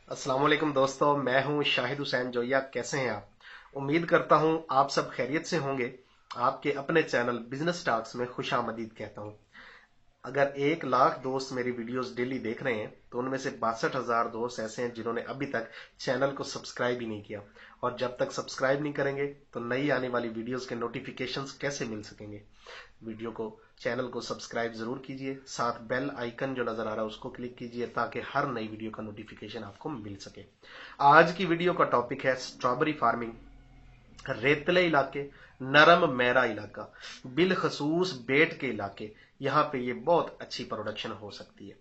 अस्सलाम वालेकुम दोस्तों, मैं हूं शाहिद हुसैन जोया। कैसे हैं आप? उम्मीद करता हूं आप सब खैरियत से होंगे। आपके अपने चैनल बिजनेस टॉक्स में खुश आमदीद कहता हूं। अगर 1 लाख दोस्त मेरी वीडियोस डेली देख रहे हैं तो उनमें से 62,000 दोस्त ऐसे हैं जिन्होंने अभी तक चैनल को सब्सक्राइब ही नहीं किया। और जब तक सब्सक्राइब नहीं करेंगे तो नई आने वाली वीडियोस के नोटिफिकेशंस कैसे मिल सकेंगे? वीडियो को चैनल को सब्सक्राइब जरूर कीजिए, साथ बेल आइकन जो नजर आ रहा है उसको क्लिक कीजिए ताकि हर नई वीडियो का नोटिफिकेशन आपको मिल सके। आज की वीडियो का टॉपिक है स्ट्रॉबेरी फार्मिंग। रेतले इलाके, नरम मैरा इलाका, बिलखसूस बेट के इलाके, यहाँ पे ये बहुत अच्छी प्रोडक्शन हो सकती है।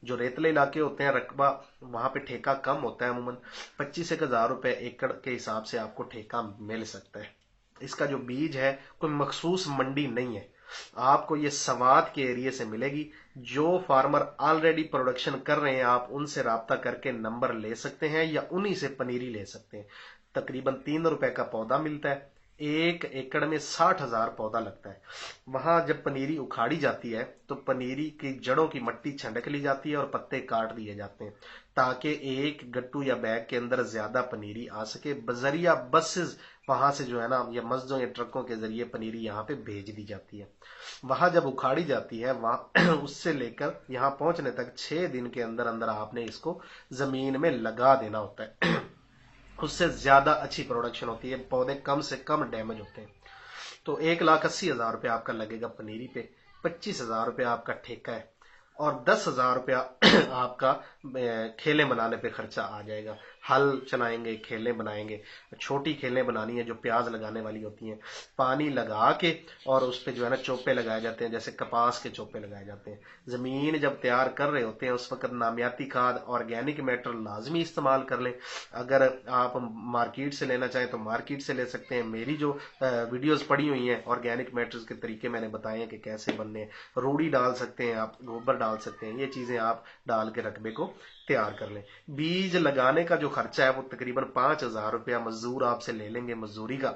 जो रेतले इलाके होते हैं, रकबा वहां पे ठेका कम होता है, अमूमन 25,000 रुपए एकड़ के हिसाब से आपको ठेका मिल सकता है। इसका जो बीज है कोई मखसूस मंडी नहीं है, आपको ये सवात के एरिया से मिलेगी। जो फार्मर ऑलरेडी प्रोडक्शन कर रहे हैं आप उनसे राब्ता करके नंबर ले सकते हैं या उन्हीं से पनीरी ले सकते हैं। तकरीबन 3 रुपए का पौधा मिलता है, 1 एकड़ में 60,000 पौधा लगता है। वहां जब पनीरी उखाड़ी जाती है तो पनीरी की जड़ों की मट्टी छंडक ली जाती है और पत्ते काट दिए जाते हैं ताकि एक गट्टू या बैग के अंदर ज्यादा पनीरी आ सके। बजरिया बसेस वहां से जो है ना, या मस्जिदों या ट्रकों के जरिए पनीरी यहाँ पे भेज दी जाती है। वहां जब उखाड़ी जाती है वहां उससे लेकर यहाँ पहुंचने तक 6 दिन के अंदर अंदर आपने इसको जमीन में लगा देना होता है। उससे ज्यादा अच्छी प्रोडक्शन होती है, पौधे कम से कम डैमेज होते हैं। तो 1,80,000 रुपये आपका लगेगा पनीरी पे, 25,000 रुपये आपका ठेका है और 10,000 रुपया आपका खेलें बनाने पे खर्चा आ जाएगा। हल चलाएंगे, खेलें बनाएंगे, छोटी खेलें बनानी है जो प्याज लगाने वाली होती हैं, पानी लगा के और उस पे जो है ना चोपे लगाए जाते हैं, जैसे कपास के चोपे लगाए जाते हैं। जमीन जब तैयार कर रहे होते हैं उस वक्त नामियाती खाद, ऑर्गेनिक मैटर लाजमी इस्तेमाल कर लें। अगर आप मार्केट से लेना चाहें तो मार्केट से ले सकते हैं। मेरी जो वीडियोस पड़ी हुई हैं ऑर्गेनिक मैटर्स के तरीके मैंने बताए हैं कि कैसे बनने हैं। रूढ़ी डाल सकते हैं, आप गोबर डाल सकते हैं, ये चीजें आप डाल के रकबे को तैयार कर लें। बीज लगाने का जो खर्चा है वो तकरीबन 5,000 रुपया मजदूर आपसे ले लेंगे मजदूरी का।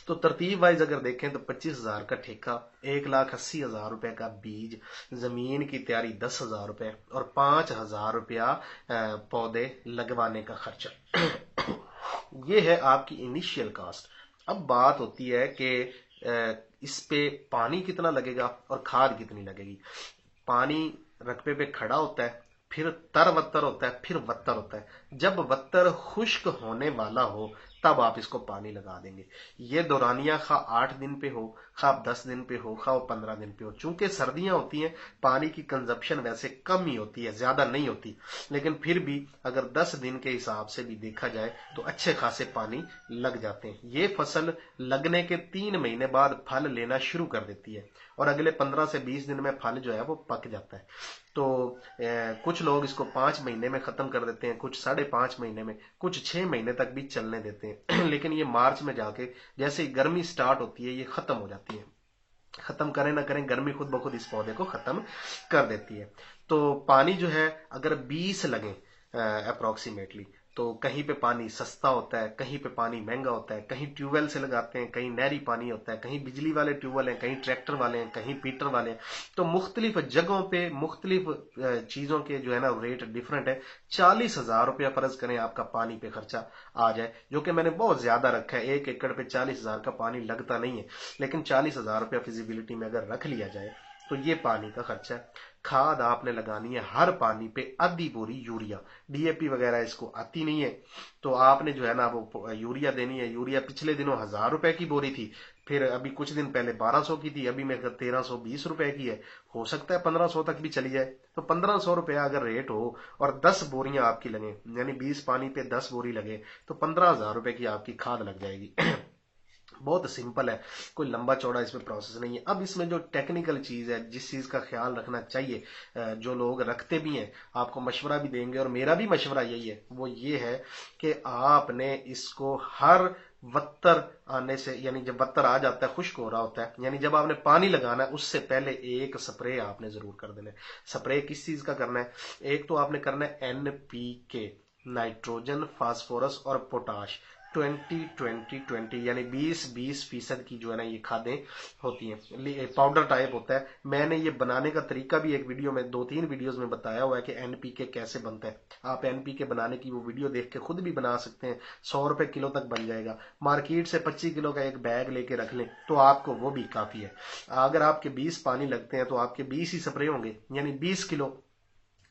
तो तरतीब वाइज अगर देखें तो 25,000 का ठेका, 1,80,000 रुपए का बीज, जमीन की तैयारी 10,000 रुपए और 5,000 रुपया पौधे लगवाने का खर्चा। ये है आपकी इनिशियल कास्ट। अब बात होती है कि इस पे पानी कितना लगेगा और खाद कितनी लगेगी। पानी रकबे पे खड़ा होता है, फिर तर वत्तर होता है, फिर वत्तर होता है। जब वत्तर खुश्क होने वाला हो तब आप इसको पानी लगा देंगे। ये दौरानिया खा 8 दिन पे हो, खा 10 दिन पे हो, खा 15 दिन पे हो। चूंकि सर्दियां होती हैं पानी की कंजप्शन वैसे कम ही होती है, ज्यादा नहीं होती, लेकिन फिर भी अगर 10 दिन के हिसाब से भी देखा जाए तो अच्छे खासे पानी लग जाते हैं। ये फसल लगने के 3 महीने बाद फल लेना शुरू कर देती है और अगले 15 से 20 दिन में फल जो है वो पक जाता है। तो कुछ लोग इसको 5 महीने में खत्म कर देते हैं, कुछ 5.5 महीने में, कुछ 6 महीने तक भी चलने देते हैं। लेकिन ये मार्च में जाके जैसे ही गर्मी स्टार्ट होती है ये खत्म हो जाती है। खत्म करें ना करें, गर्मी खुद ब खुद इस पौधे को खत्म कर देती है। तो पानी जो है अगर 20 लगे अप्रोक्सीमेटली, तो कहीं पे पानी सस्ता होता है, कहीं पे पानी महंगा होता है, कहीं ट्यूबवेल से लगाते हैं, कहीं नहरी पानी होता है, कहीं बिजली वाले ट्यूबवेल हैं, कहीं ट्रैक्टर वाले हैं, कहीं पीटर वाले हैं। तो मुख्तलिफ जगहों पे मुख्तलिफ चीजों के जो है ना रेट डिफरेंट है। 40,000 रुपया फर्ज करें आपका पानी पे खर्चा आ जाए, जो कि मैंने बहुत ज्यादा रखा है। 1 एकड़ पे 40,000 का पानी लगता नहीं है, लेकिन 40,000 रुपया फिजिबिलिटी में अगर रख लिया जाए तो ये पानी का खर्चा है। खाद आपने लगानी है हर पानी पे आधी बोरी यूरिया, डीएपी वगैरह इसको आती नहीं है, तो आपने जो है ना वो यूरिया देनी है। यूरिया पिछले दिनों 1,000 रुपए की बोरी थी, फिर अभी कुछ दिन पहले 1,200 की थी, अभी मेरे 1,320 रुपए की है। हो सकता है 1,500 तक भी चली जाए। तो 1,500 रुपया अगर रेट हो और 10 बोरियां आपकी लगे, यानी 20 पानी पे 10 बोरी लगे, तो 15,000 रुपए की आपकी खाद लग जाएगी। बहुत सिंपल है, कोई लंबा चौड़ा इसमें प्रोसेस नहीं है। अब इसमें जो टेक्निकल चीज है, जिस चीज का ख्याल रखना चाहिए, जो लोग रखते भी हैं आपको मशवरा भी देंगे और मेरा भी मशवरा यही है, वो ये है कि आपने इसको हर वत्तर आने से, यानी जब वत्तर आ जाता है, खुश्क हो रहा होता है, यानी जब आपने पानी लगाना है उससे पहले एक स्प्रे आपने जरूर कर देना है। स्प्रे किस चीज का करना है? एक तो आपने करना है NPK, नाइट्रोजन, फास्फोरस और पोटाश, 20-20-20 यानी 20-20% की जो है ना ये खादें होती हैं। पाउडर टाइप होता है। मैंने ये बनाने का तरीका भी एक वीडियो में 2-3 वीडियोस में बताया हुआ है कि एनपीके कैसे बनता है। आप एनपीके बनाने की वो वीडियो देख के खुद भी बना सकते हैं। 100 रुपए किलो तक बन जाएगा। मार्केट से 25 किलो का एक बैग लेके रख लें तो आपको वो भी काफी है। अगर आपके 20 पानी लगते हैं तो आपके 20 ही स्प्रे होंगे, यानी 20 किलो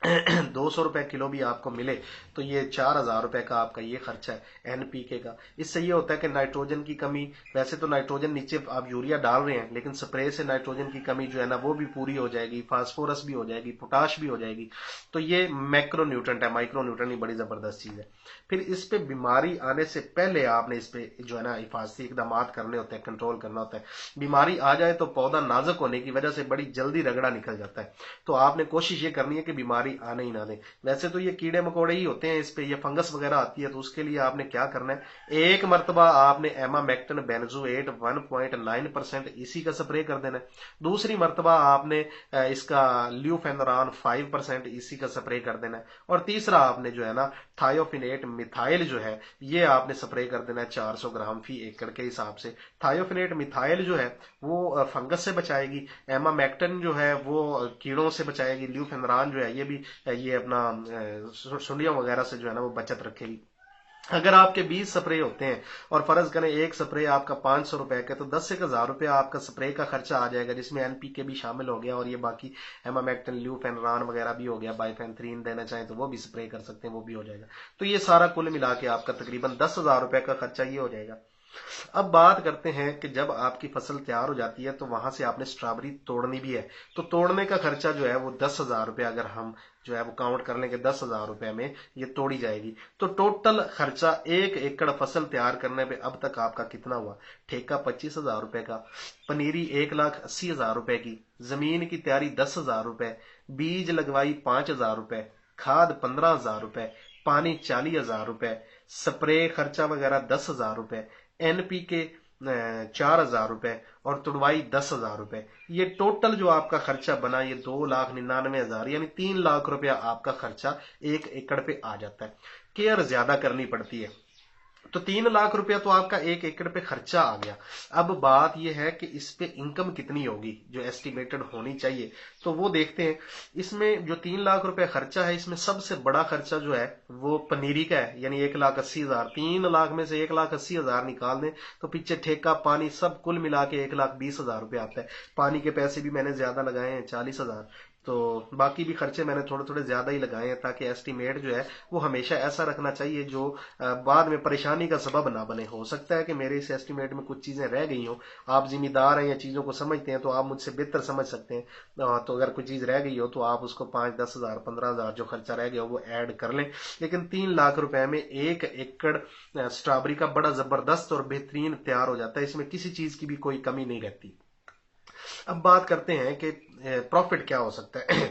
200 रुपए किलो भी आपको मिले तो ये 4000 रुपए का आपका ये खर्चा है एनपीके का। इससे ये होता है कि नाइट्रोजन की कमी, वैसे तो नाइट्रोजन नीचे आप यूरिया डाल रहे हैं लेकिन स्प्रे से नाइट्रोजन की कमी जो है ना वो भी पूरी हो जाएगी, फास्फोरस भी हो जाएगी, पोटाश भी हो जाएगी। तो ये मैक्रो न्यूट्रेंट है, माइक्रो न्यूट्रेंट ही बड़ी जबरदस्त चीज है। फिर इस पे बीमारी आने से पहले आपने इस पे जो है ना हिफाजती इकदाम करने होते हैं, कंट्रोल करना होता है। बीमारी आ जाए तो पौधा नाजुक होने की वजह से बड़ी जल्दी रगड़ा निकल जाता है, तो आपने कोशिश ये करनी है कि बीमारी आने ही ना दे। वैसे तो ये कीड़े मकोड़े ही होते हैं, इस पे ये फंगस वगैरह आती है, तो उसके लिए आपने क्या करना है, एक मरतबा आपने एमामेक्टिन बेंजोएट 1.9% इसी का स्प्रे कर देना है। दूसरी मरतबा आपने इसका ल्यूफेनरान 5% इसी का स्प्रे कर देना है। और तीसरा आपने जो है ना थायोफिनेट मिथाइल जो है ये आपने स्प्रे कर देना है 400 ग्राम फी एकड़ के हिसाब से। थायोफिनेट मिथाइल जो है वो फंगस से बचाएगी, एमामेक्टिन जो है वो कीड़ों से बचाएगी, ल्यूफेनरान जो है ये भी ये अपना सुंडियों वगैरह से जो है ना वो बचत रखेगी। अगर आपके 20 स्प्रे होते हैं और फर्ज करें एक स्प्रे आपका 500 रुपए का, तो 10,000 रुपया आपका स्प्रे का खर्चा आ जाएगा, जिसमें एनपीके भी शामिल हो गया और ये बाकी एमामेक्टिन ल्यूफेनरान वगैरह भी हो गया, बाइफेंथ्रीन देना चाहें तो वो भी स्प्रे कर सकते हैं, वो भी हो जाएगा। तो ये सारा कुल मिला के आपका तकरीबन 10,000 रुपए का खर्चा ये हो जाएगा। अब बात करते हैं कि जब आपकी फसल तैयार हो जाती है तो वहां से आपने स्ट्रॉबेरी तोड़नी भी है, तो तोड़ने का खर्चा जो है वो 10,000 रुपये, अगर हम जो है वो काउंट कर लेंगे 10,000 रुपए में ये तोड़ी जाएगी। तो टोटल खर्चा 1 एकड़ फसल तैयार करने पे अब तक आपका कितना हुआ, ठेका 25,000 रुपए का, पनीरी 1,80,000 रुपए की, जमीन की तैयारी 10,000 रुपए, बीज लगवाई 5,000 रुपए, खाद 15,000 रुपए, पानी 40,000 रुपए, स्प्रे खर्चा वगैरह 10,000 रुपए, एनपीके 4,000 रुपए और तुड़वाई 10,000 रुपए। ये टोटल जो आपका खर्चा बना ये 2,99,000 यानी 3 लाख रुपया आपका खर्चा 1 एकड़ पे आ जाता है। केयर ज्यादा करनी पड़ती है, तो 3 लाख रुपया तो आपका 1 एकड़ पे खर्चा आ गया। अब बात यह है कि इस पे इनकम कितनी होगी जो एस्टिमेटेड होनी चाहिए, तो वो देखते हैं। इसमें जो 3 लाख रुपया खर्चा है इसमें सबसे बड़ा खर्चा जो है वो पनीरी का है, यानी 1,80,000। 3 लाख में से 1,80,000 निकाल दें तो पीछे ठेका पानी सब कुल मिला के 1,20,000 रुपया आता है। पानी के पैसे भी मैंने ज्यादा लगाए हैं 40,000, तो बाकी भी खर्चे मैंने थोड़े थोड़े ज्यादा ही लगाए हैं, ताकि एस्टिमेट जो है वो हमेशा ऐसा रखना चाहिए जो बाद में परेशानी का सबब ना बने। हो सकता है कि मेरे इस एस्टिमेट में कुछ चीजें रह गई हो, आप जिम्मेदार हैं या चीजों को समझते हैं तो आप मुझसे बेहतर समझ सकते हैं। तो अगर कोई चीज रह गई हो तो आप उसको 5-10,000 15,000 जो खर्चा रह गया हो वो ऐड कर लें। लेकिन 3 लाख रुपए में 1 एकड़ स्ट्रॉबेरी का बड़ा जबरदस्त और बेहतरीन तैयार हो जाता है, इसमें किसी चीज की भी कोई कमी नहीं रहती। अब बात करते हैं कि प्रॉफिट क्या हो सकता है।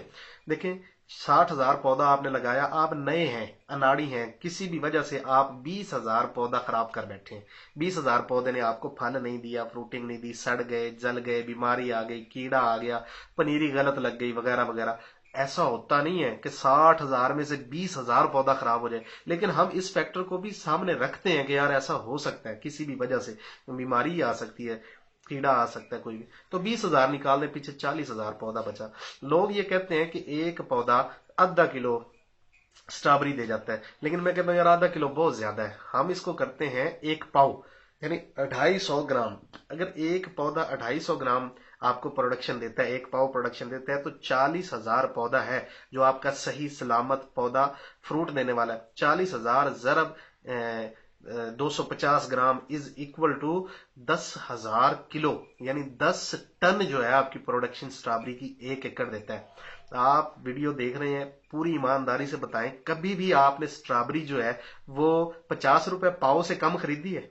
देखें 60,000 पौधा आपने लगाया, आप नए हैं, अनाड़ी हैं, किसी भी वजह से आप 20,000 पौधा खराब कर बैठे हैं। 20,000 पौधे ने आपको फल नहीं दिया, फ्रूटिंग नहीं दी, सड़ गए, जल गए, बीमारी आ गई, कीड़ा आ गया, पनीरी गलत लग गई वगैरह वगैरह। ऐसा होता नहीं है कि 60,000 में से 20,000 पौधा खराब हो जाए, लेकिन हम इस फैक्टर को भी सामने रखते हैं कि यार ऐसा हो सकता है, किसी भी वजह से बीमारी आ सकती है, कीड़ा आ सकता है कोई भी। तो 20,000 निकाल दे, पीछे 40,000 पौधा बचा। लोग ये कहते हैं कि एक पौधा आधा किलो स्ट्रॉबेरी दे जाता है, लेकिन मैं कहता हूं यार आधा किलो बहुत ज्यादा है। हम इसको करते हैं 1 पाव, यानी 250 ग्राम। अगर एक पौधा 250 ग्राम आपको प्रोडक्शन देता है, 1 पाव प्रोडक्शन देता है, तो 40,000 पौधा है जो आपका सही सलामत पौधा फ्रूट देने वाला है। 40,000 ज़रब 250 gram is equal to 10,000 kilo, यानी 10 टन जो है आपकी प्रोडक्शन स्ट्रॉबेरी की 1 एकड़ देता है। आप वीडियो देख रहे हैं, पूरी ईमानदारी से बताएं, कभी भी आपने स्ट्रॉबेरी जो है वो 50 रुपए पाव से कम खरीदी है?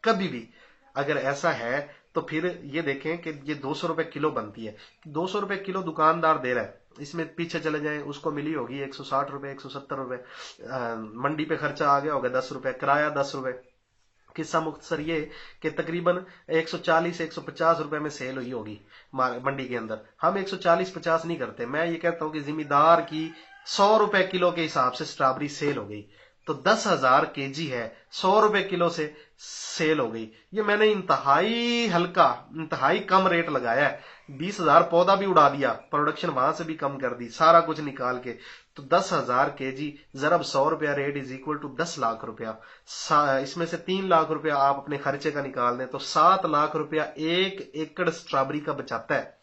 कभी भी? अगर ऐसा है तो फिर ये देखें कि ये 200 रुपए किलो बनती है। 200 रुपए किलो दुकानदार दे रहा है, इसमें पीछे चले जाएं उसको मिली होगी 160 रुपए 170 रुपए, मंडी पे खर्चा आ गया होगा 10 रुपए, किराया 10 रुपए। किस्सा मुख्तसर ये कि तकरीबन 140-150 रुपए में सेल हुई होगी मंडी के अंदर। हम 140-50 नहीं करते, मैं ये कहता हूं कि जिम्मेदार की 100 रुपए किलो के हिसाब से स्ट्रॉबेरी सेल हो गई। तो 10,000 केजी है, 100 रुपए किलो से सेल हो गई। ये मैंने इंतहाई हल्का, इंतहाई कम रेट लगाया है। 20,000 पौधा भी उड़ा दिया, प्रोडक्शन वहां से भी कम कर दी, सारा कुछ निकाल के। तो 10,000 केजी जरब 100 रुपया rate is equal to 10 lakh रुपया। इसमें से 3 लाख रुपया आप अपने खर्चे का निकाल दें तो 7 लाख रुपया 1 एकड़ स्ट्रॉबेरी का बचाता है।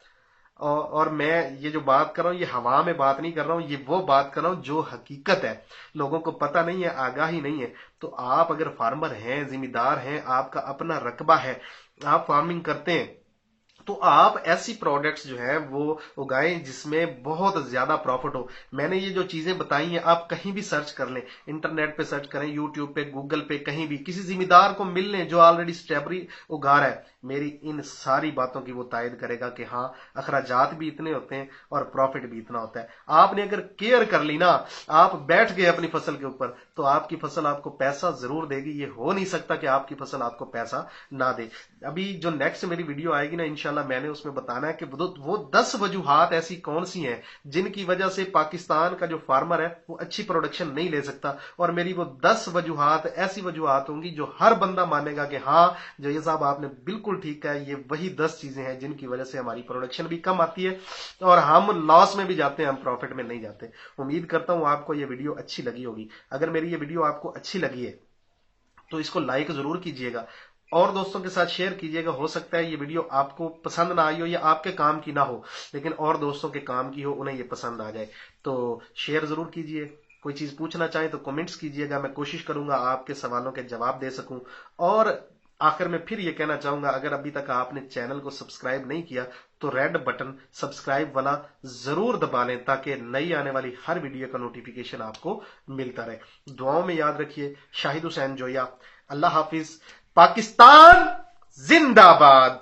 और मैं ये जो बात कर रहा हूं ये हवा में बात नहीं कर रहा हूं, ये वो बात कर रहा हूं जो हकीकत है। लोगों को पता नहीं है, आगाही नहीं है। तो आप अगर फार्मर हैं, जिम्मेदार हैं, आपका अपना रकबा है, आप फार्मिंग करते हैं, तो आप ऐसी प्रोडक्ट्स जो है वो उगाएं जिसमें बहुत ज्यादा प्रॉफिट हो। मैंने ये जो चीजें बताई हैं आप कहीं भी सर्च कर लें, इंटरनेट पे सर्च करें, यूट्यूब पे, गूगल पे, कहीं भी किसी जिम्मेदार को मिल लें जो ऑलरेडी स्ट्रॉबेरी उगा रहा है। मेरी इन सारी बातों की वो तायद करेगा कि हाँ, अखराजात भी इतने होते हैं और प्रॉफिट भी इतना होता है। आपने अगर केयर कर ली ना, आप बैठ गए अपनी फसल के ऊपर, तो आपकी फसल आपको पैसा जरूर देगी। ये हो नहीं सकता कि आपकी फसल आपको पैसा ना दे। अभी जो नेक्स्ट मेरी वीडियो आएगी ना इंशाल्लाह, मैंने उसमें बताना है कि वो 10 वजूहात ऐसी कौन सी हैं जिनकी वजह से पाकिस्तान का जो फार्मर है वो अच्छी प्रोडक्शन नहीं ले सकता। और मेरी वो 10 वजूहात ऐसी वजूहात होंगी जो हर बंदा मानेगा कि हाँ जो ये साहब आपने बिल्कुल ठीक है, ये वही 10 चीजें हैं जिनकी वजह से हमारी प्रोडक्शन भी कम आती है और हम लॉस में भी जाते हैं, हम प्रॉफिट में नहीं जाते। उम्मीद करता हूं आपको ये वीडियो अच्छी लगी होगी। अगर मेरी ये वीडियो आपको अच्छी लगी है तो इसको लाइक जरूर कीजिएगा और दोस्तों के साथ शेयर कीजिएगा। हो सकता है ये वीडियो आपको पसंद ना आई हो या आपके काम की ना हो, लेकिन और दोस्तों के काम की हो, उन्हें ये पसंद आ जाए। तो शेयर जरूर कीजिए। कोई चीज पूछना चाहे तो कमेंट्स कीजिएगा, मैं कोशिश करूंगा आपके सवालों के जवाब दे सकूं। और आखिर में फिर ये कहना चाहूंगा, अगर अभी तक आपने चैनल को सब्सक्राइब नहीं किया तो रेड बटन सब्सक्राइब वाला जरूर दबा लें ताकि नई आने वाली हर वीडियो का नोटिफिकेशन आपको मिलता रहे। दुआओं में याद रखिए। शाहिद हुसैन जोया। अल्लाह हाफिज। पाकिस्तान जिंदाबाद।